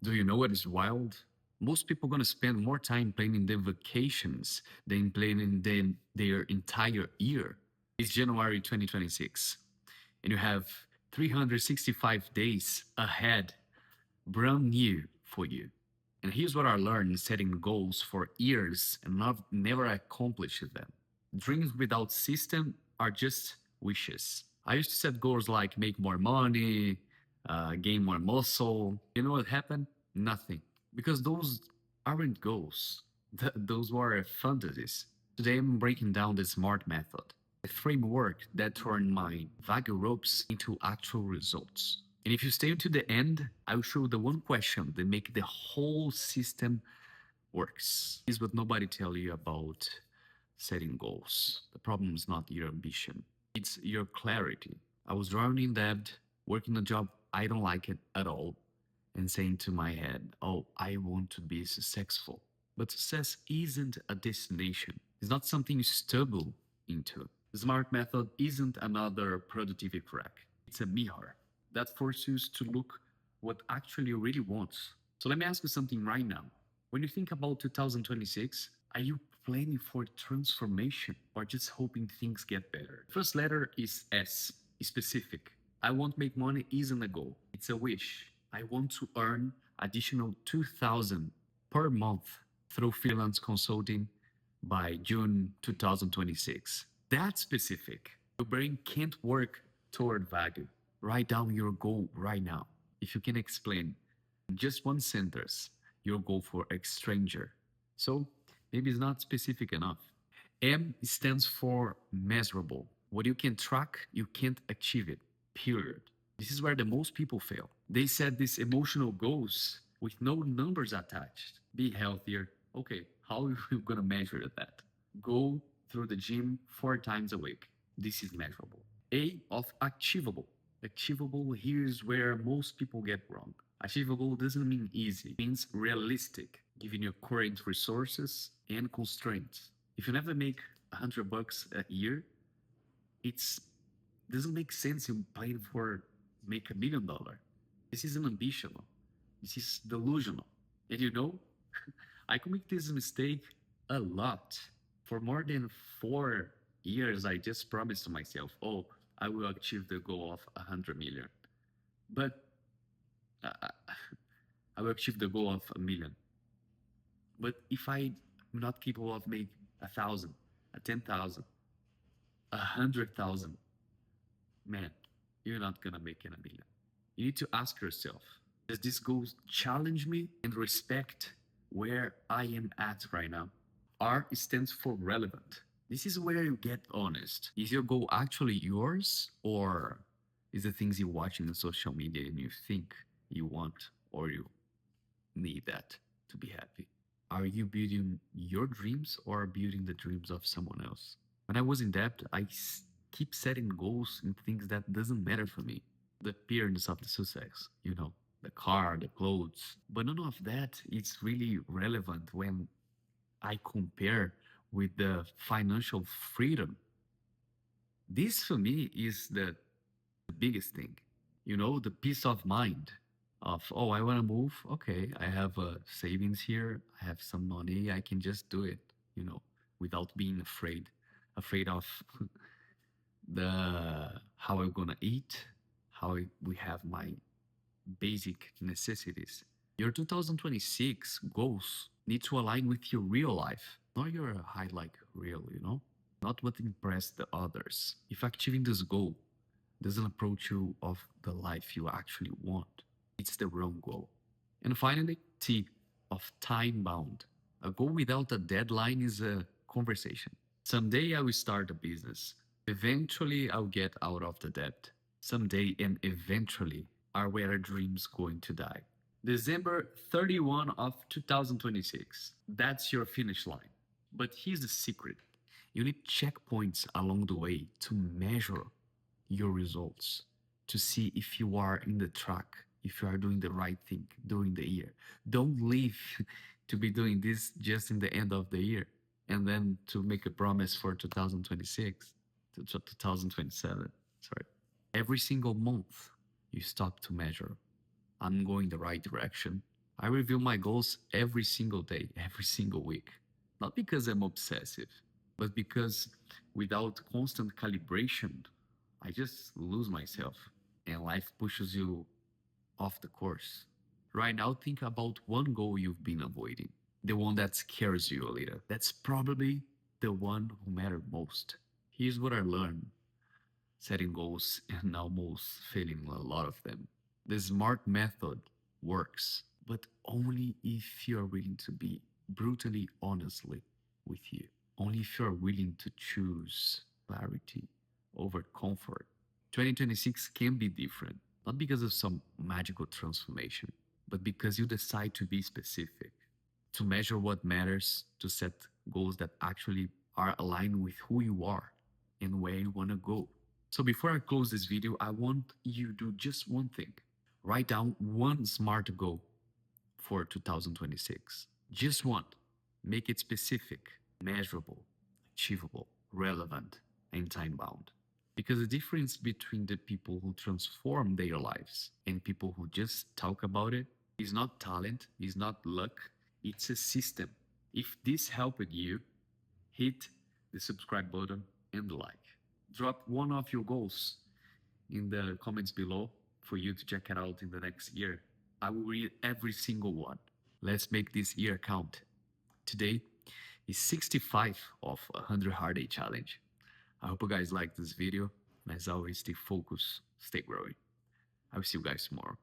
Do you know what is wild? Most people are gonna spend more time planning their vacations than planning their entire year. It's January 2026, and you have 365 days ahead, brand new for you. And here's what I learned setting goals for years and not never accomplishing them. Dreams without system are just wishes. I used to set goals like make more money, gain more muscle. You know what happened? Nothing. Because those aren't goals. Those were fantasies. Today I'm breaking down the SMART method, a framework that turned my vague ropes into actual results. And if you stay to the end, I'll show the one question that make the whole system works. Is what nobody tell you about setting goals. The problem is not your ambition. It's your clarity. I was drowning in debt, working a job I don't like it at all, and saying to my head, oh, I want to be successful. But success isn't a destination. It's not something you stumble into. The SMART method isn't another productivity crack. It's a mirror that forces you to look what actually you really want. So let me ask you something right now. When you think about 2026, are you planning for transformation or just hoping things get better? First letter is S, specific. I want to make money isn't a goal, it's a wish. I want to earn additional 2,000 per month through freelance consulting by June 2026. That's specific. Your brain can't work toward value. Write down your goal right now. If you can explain in just one sentence your goal for a stranger. So maybe it's not specific enough. M stands for measurable. What you can track, you can't achieve it, period. This is where the most people fail. They set these emotional goals with no numbers attached. Be healthier. Okay, how are you going to measure that? Go through the gym 4 times a week. This is measurable. A of achievable. Achievable, here's where most people get wrong. Achievable doesn't mean easy, it means realistic, given your current resources and constraints. If you never make $100 a year, it's doesn't make sense you plan for make $1 million. This isn't ambitional. This is delusional. And you know, I commit this mistake a lot. For more than 4 years, I just promised to myself, oh, I will achieve the goal of 100 million. But uh, I will achieve the goal of a million. But if I'm not capable of make 1,000, a 10,000, 100,000, man, you're not gonna make it a million. You need to ask yourself, does this goal challenge me and respect where I am at right now? R stands for relevant. This is where you get honest. Is your goal actually yours, or is the things you watch in social media and you think you want or you need that to be happy? Are you building your dreams or building the dreams of someone else? When I was in debt, keep setting goals in things that doesn't matter for me. The appearance of the success, the car, the clothes. But none of that is really relevant when I compare with the financial freedom. This for me is the biggest thing. The peace of mind of, oh, I want to move. Okay, I have savings here. I have some money. I can just do it, without being afraid of the how I'm gonna eat, we have my basic necessities. Your 2026 goals need to align with your real life, not your highlight reel, not what impressed the others. If achieving this goal doesn't approach you of the life you actually want, it's the wrong goal. And finally, T of time bound. A goal without a deadline is a conversation. Someday I will start a business. Eventually I'll get out of the debt. Someday and eventually are where a dream's going to die. December 31 of 2026. That's your finish line. But here's the secret. You need checkpoints along the way to measure your results, to see if you are in the track, if you are doing the right thing during the year. Don't leave to be doing this just in the end of the year and then to make a promise for 2026 to 2027. Sorry. Every single month, you stop to measure. I'm going the right direction. I review my goals every single day, every single week. Not because I'm obsessive, but because without constant calibration, I just lose myself and life pushes you off the course. Right now, think about one goal you've been avoiding, the one that scares you a little. That's probably the one who mattered most. Here's what I learned setting goals and almost failing a lot of them. The SMART method works, but only if you're willing to be brutally honestly with you. Only if you're willing to choose clarity over comfort. 2026 can be different, not because of some magical transformation, but because you decide to be specific, to measure what matters, to set goals that actually are aligned with who you are and where you want to go. So before I close this video, I want you to do just one thing. Write down one SMART goal for 2026. Just one. Make it specific, measurable, achievable, relevant, and time bound. Because the difference between the people who transform their lives and people who just talk about it is not talent, is not luck, it's a system. If this helped you, hit the subscribe button and like. Drop one of your goals in the comments below for you to check it out in the next year. I will read every single one. Let's make this year count. Today is 65 of 100 Hard Day Challenge. I hope you guys like this video. And as always, stay focused, stay growing. I will see you guys tomorrow.